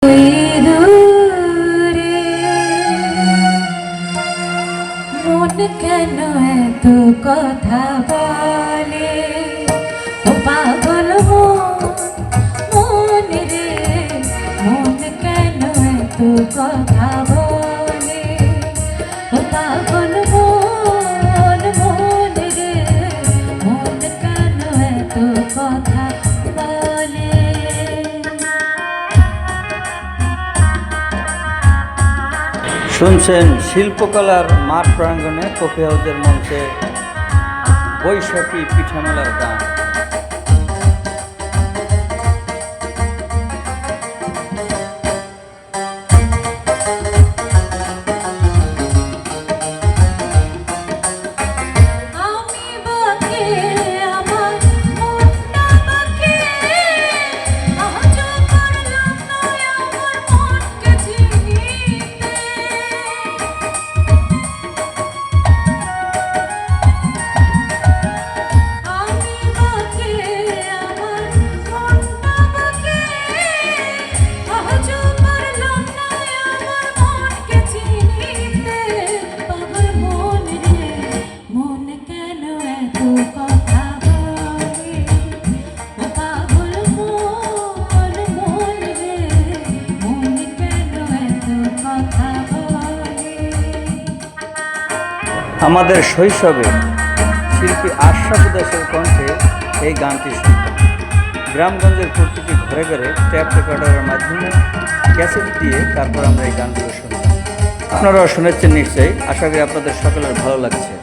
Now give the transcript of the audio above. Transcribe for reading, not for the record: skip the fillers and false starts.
দূরে মন কেন এত কথা বলে, ও পাগল মন রে, মন কেন এত কথা বলে, ও পাগল মন রে, মন কেন এত কথা বলে। শুনছেন শিল্পকলার মাঠ প্রাঙ্গণে কফি হাউসের মঞ্চে বৈশাখী পিঠামেলার গান। আমাদের শৈশবে শিল্পী আশরাফ দাসের কণ্ঠে এই গানটি শুনতাম। গ্রামগঞ্জের প্রতিটি ঘরে ঘরে ট্যাপ রেকর্ডারের মাধ্যমে ক্যাসেট দিয়ে তারপর আমরা এই গানগুলো শুনতাম। আপনারাও শুনেছেন নিশ্চয়ই, আশা করি আপনাদের সকলের ভালো লাগছে।